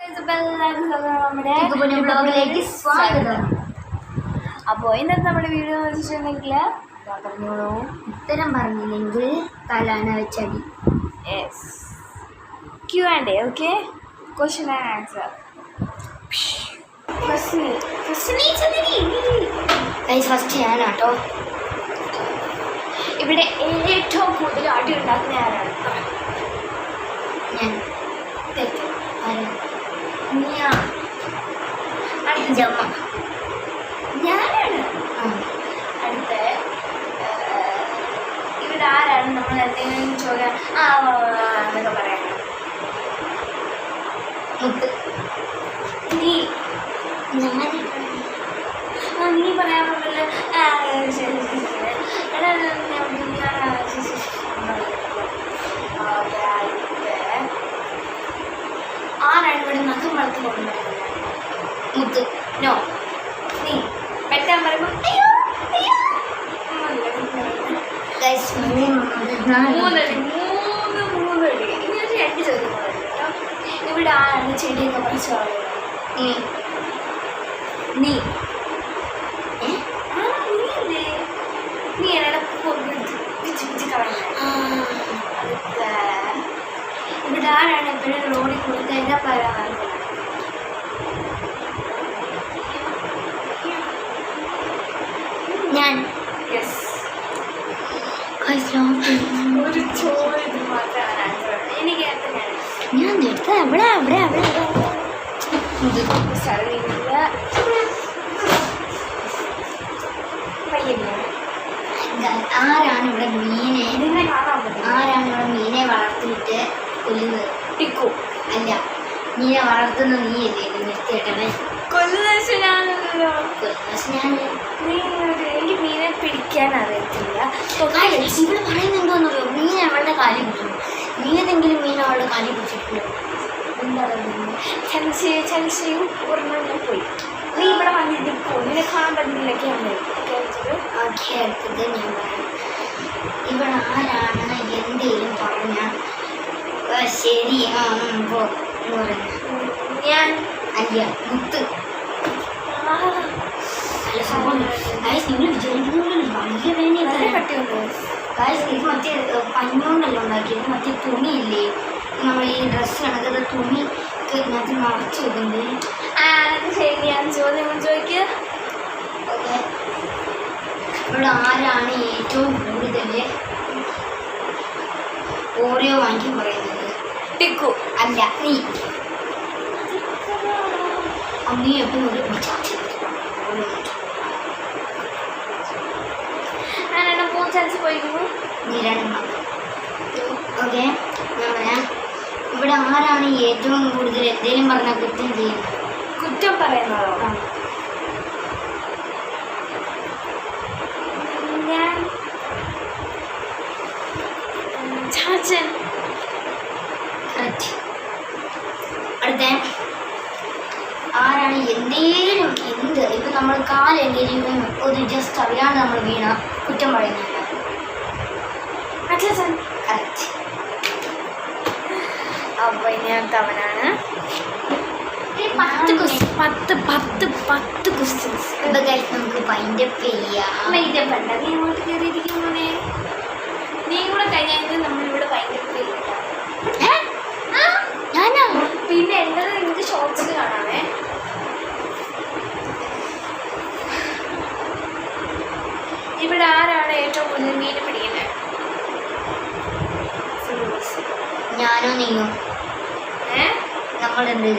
നമ്മുടെ ബ്ലോഗിലേക്ക് സ്വാഗതം. അപ്പോൾ ഇന്നത്തെ നമ്മുടെ വീഡിയോ എന്ന് വെച്ചിട്ടുണ്ടെങ്കിൽ പറഞ്ഞോളൂ, ഉത്തരം പറഞ്ഞില്ലെങ്കിൽ തലാന വെച്ചടി. Yes, Q&A. Okay, question and answer. First ഞാനാട്ടോ. ഇവിടെ ഏറ്റവും കൂടുതൽ അടി ഉണ്ടാക്കുന്ന ആരാണ്? ഞാൻ. തെറ്റ്. ഞാൻ. അടുത്ത അമ്മ. ഞാനാണ്. അടുത്ത ഇവിടെ ആരാണ് നമ്മൾ എന്തെങ്കിലും ചോദിക്കാൻ എന്നൊക്കെ പറയാം? മുത്ത്. നീ. ഞാൻ. നീ പറയാൻ പറ്റില്ല. ആരാണ് ഇവിടെ നഖം വളർത്തി കൊണ്ടുവരുന്നത്? മുത്ത്. നോ. നീ പെട്ടാൻ പറയുമ്പോൾ മൂന്നടി. ഇനി ഒരു 2 ചോദ്യം കേട്ടോ. ഇവിടെ ആരാണ് ചെടിയൊക്കെ പറിച്ചു കളയുന്നത്? നീ. നീ എന്നോട് പിച്ച് പിച്ച് കളയുന്നത്. അടുത്ത ഇവിടെ ആരാണ് എപ്പോഴും റോഡിൽ കൊടുത്തതിൻ്റെ പറയാറ്? ഞാൻ. യെസ്. ഒരു ചോദ്യം മാത്രമാണ് ആൻസർ. എനിക്ക് ഞാൻ എടുത്ത അവിടെ അവിടെ അവിടെ ആരാണ് ഇവിടെ മീനെ വളർത്തിയിട്ട് കൊല്ലുന്നത്? ടിക്കു. അല്ല, മീനെ വളർത്തുന്ന നീയല്ലേ നിർത്തിയിട്ടേ? കൊല്ലുന്ന ഞാനല്ലോ. ഞാൻ. എനിക്ക് മീനെ പിടിക്കാൻ അറിയത്തില്ല. ഇവിടെ പറയുന്നുണ്ടോന്നറിയോ? മീൻ അവളുടെ കാലി കുടിച്ചു. നീ ഏതെങ്കിലും മീൻ അവളുടെ കാലി കുടിച്ചിട്ടുണ്ടോ? എന്താ പറയുന്നത്? ചലച്ചിയും ഒരെണ്ണം ഞാൻ പോയി. നീ ഇവിടെ വന്നിരിക്കോ? നിന്നെ കാണാൻ പറ്റുന്നില്ലൊക്കെ ഓക്കെ, അടുത്തത് ഞാൻ പറയാം. ഇവിടെ ആരാണ് എന്തേലും പറഞ്ഞ ശരി പോ എന്ന് പറയുന്നത്? ഞാൻ. അല്ല, മുത്ത്. നിങ്ങൾ വിചാരിക്കുന്നുണ്ടല്ലോ വലിയ വേനയൊക്കെ പട്ടിയുണ്ടോ? ഇത് മറ്റേ പഞ്ഞോണ്ടല്ലോ ഉണ്ടാക്കിയത്. മറ്റേ തുണിയില്ലേ, നമ്മൾ ഈ ഡ്രസ്സ് കണക്കത്തെ തുണി ഇതിനകത്ത് മറച്ചു വെക്കുന്നത്. ശരി, ഞാൻ ചോദ്യം ചോദിക്കുക. ഓക്കെ, ഇവിടെ ആരാണ് ഏറ്റവും കൂടുതൽ ഓറിയോ വാങ്ങി പറയുന്നത്? ടിക്കു. അല്ല, നീ. നീ എപ്പോഴും ഒരു ഞാനെണ്ണം 3 ചാൻസ് പോയിരുന്നു. നീ 2. ഓക്കെ, ഞാൻ പറയാം. ഇവിടെ ആരാണ് ഏറ്റവും കൂടുതൽ എന്തെങ്കിലും പറഞ്ഞാൽ കുറ്റം ചെയ്യുന്നത്? കുറ്റം പറയുന്നതോ? ഞാൻ. ചാച്ചൻ. കറക്റ്റ്. അടുത്ത ആരാണ് എന്തേലും ഇപ്പം നമ്മൾ കാലെങ്കിലും ഒരു ജസ്റ്റ് അറിയാണ്ട് നമ്മൾ വീണ കുറ്റം പറയുന്നുണ്ട്? അച്ഛൻ. കറക്റ്റ്. അപ്പോൾ ഞാൻ തവനാണ്. 10 ക്വസ്റ്റ്യൻസ്. നമുക്ക് വൈൻഡപ്പ് ചെയ്യാം. വൈൻഡപ്പ് അല്ല, നീ അങ്ങോട്ട് കയറിയിരിക്കും മോനെ. നീ കൂടെ കഴിഞ്ഞാൽ നമ്മളിവിടെ വൈൻഡപ്പ് ചെയ്യില്ല. ഞാനാ? പിന്നെ എൻ്റെത് നിങ്ങൾക്ക് ഷോർട്സിൽ കാണാമേ. ഇവിടെ ആരാണ് ഏറ്റവും കൂടുതൽ മീൻ പിടിക്കുന്നത്? ഞാനോ നീയോ? നമ്മളെന്ത്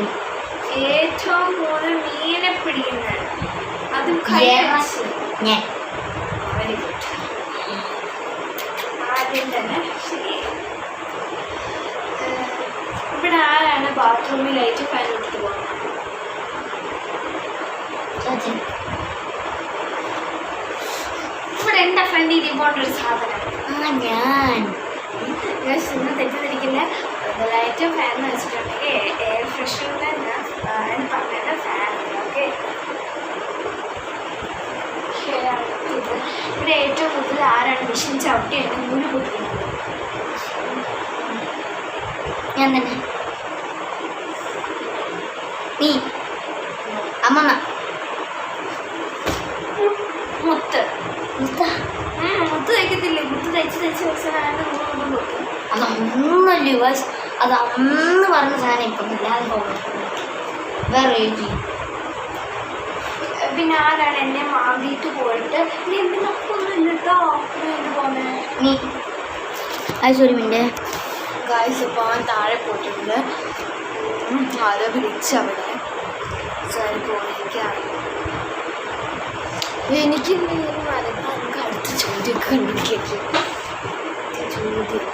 ഏറ്റവും കൂടുതൽ മീനെ പിടിക്കുന്നത്? അതും ഞാൻ. Very good. ആദ്യം തന്നെ ശരി. ഇവിടെ ആരാണ് ബാത്റൂമിലായിട്ട് ഫാൻ ഇട്ടിട്ട് പോകുന്നത്? ഇവിടെ എൻ്റെ ഫ്രണ്ട് ഇരിപ്പോണ്ട ഒരു സാധനം. ഞാൻ. ഇന്ന് തെറ്റിദ്ധരിക്കില്ല. കൂടുതലായിട്ട് ഫാൻ എന്ന് വെച്ചിട്ടുണ്ടെങ്കിൽ എയർ ഫ്രഷറിൽ തന്നെ പറഞ്ഞത് ഫാൻ. ഓക്കെ, ഇവിടെ ഏറ്റവും കൂടുതൽ ആരാണ് മെഷീൻ ചവിട്ടിയാണ് നൂല് പൊട്ടിക്കുന്നത്? ഞാൻ തന്നെ. നീ അമ്മമ്മ മുത്ത് മുത്ത മുത്ത് തയ്ക്കത്തില്ലേ? മുത്ത് തയ്ച്ച് വെച്ചാൽ പൊട്ടും. അതൊന്നല്ലേ വാശ്, അത് അന്ന് പറഞ്ഞ സാധനം ഇപ്പം ഇല്ലാതെ പോകും. വേറെ എഴുതി പിന്നെ ആരാണ് എന്നെ മാന്തിയിട്ട് പോയിട്ട് നീ എന്ത് നമുക്കൊന്നും ഇല്ലട്ടോ എന്ത് പോന്നെ നീ ഐശ്വര്യമിൻ്റെ ഗായ്സ് പോകാൻ താഴെ പോയിട്ടുണ്ട്. ആരോ വിളിച്ചവിടെ പോയിരിക്കുകയാണ്. എനിക്ക് നമുക്ക് അടുത്ത ചോദ്യമൊക്കെ കണ്ടുപിടിക്കും. ചോദ്യം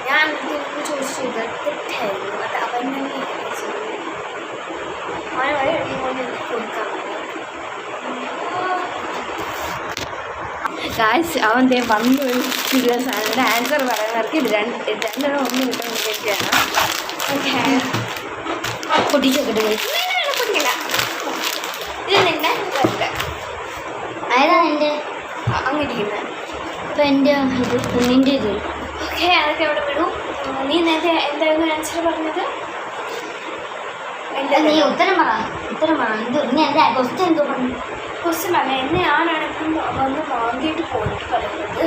ഞാൻ ചോദിച്ചു തെറ്റായിരുന്നു. അത് അവൻ തന്നെ അവൻ കൊണ്ട് കൊടുക്കാൻ ഗായ്സ് അവൻ വന്നു ഒരു സാധനം ആൻസർ പറയുന്നവർക്ക് ഇത് രണ്ടെണ്ണം ഒന്ന് കിട്ടാൻ വേണ്ടിയിട്ടാണ്. ഓക്കെ പൊട്ടിച്ചൊക്കെ പൊട്ടിക്കില്ല. ഇത് നിന്നെ വരട്ടെ ആയതാണ് എൻ്റെ അങ്ങിരിക്കുന്നത്. ഇപ്പം എൻ്റെ ഇത് കുഞ്ഞിൻ്റെ ഇത്. ഓക്കെ അതൊക്കെ അവിടെ വിടും. നീ നേരത്തെ എന്തായിരുന്നു ആൻസർ പറഞ്ഞത്? നീ ഉത്തരം പറ എന്ത് നീ എൻ്റെ ക്വസ്റ്റ്യൻ എന്തോ പറഞ്ഞു? ക്വസ്റ്റ്യൻ പറഞ്ഞ എന്നെ ആരാണ് ഇപ്പം വന്ന് വാങ്ങിയിട്ട് പോയിട്ട് പറയുന്നത്.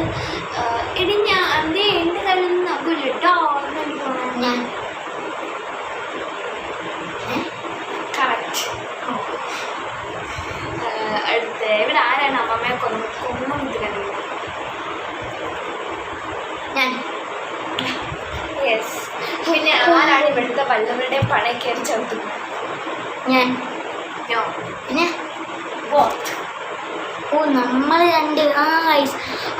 എടി ഞാൻ അതേ എൻ്റെ കയ്യിൽ നിന്ന് നക്കില്ലട്ടോ ഞാൻ കറക്റ്റ്. അടുത്ത് ഇവിടെ ആരാണ് അമ്മമ്മയെ കൊന്നതിരുന്നത്? ഞാൻ യെസ്. പിന്നെ ആരാണ് ഇവിടുത്തെ വല്ലവരുടെയും പണി കയറി ചവിട്ടുന്നത്? ഞാൻ നോ. പിന്നെ ബോത്ത്. ഓ നമ്മൾ രണ്ട്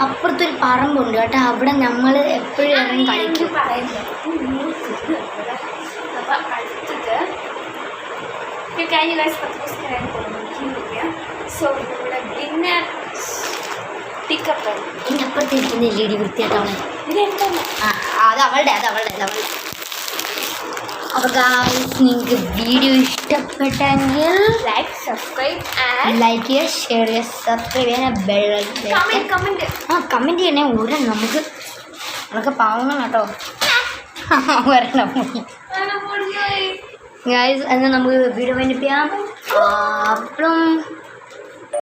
അപ്പുറത്തൊരു പറമ്പുണ്ട് കേട്ടോ, അവിടെ നമ്മൾ എപ്പോഴും ഇറങ്ങി കളിക്കും. അപ്പം അടുത്തത് കഴിഞ്ഞ ഗൈസ് 10 ദിവസത്തിനായിട്ട് പോകുന്നു. സോ ഇവിടെ പിന്നെ പിക്കപ്പ് എൻ്റെ അപ്പുറത്തിരിക്കുന്ന ലേഡി വൃത്തിയായിട്ടവളെ. ഇതെന്താണ്? അത് അവളുടെ അപ്പോൾ ഗായ്സ് നിങ്ങൾക്ക് വീഡിയോ ഇഷ്ടപ്പെട്ടെങ്കിൽ ലൈക്ക് സബ്സ്ക്രൈബ് ലൈക്ക് ചെയ്യുക, ഷെയർ ചെയ്യുക, സബ്സ്ക്രൈബ് ചെയ്യാൻ ബെൽ കമൻറ്റ് ചെയ്യണേ. ഉടൻ നമുക്ക് പാവണം കേട്ടോ. വരണം ഗായ്സ്. എന്നാൽ നമുക്ക് വീഡിയോ വേണ്ടിപ്പിക്കാം. അപ്പം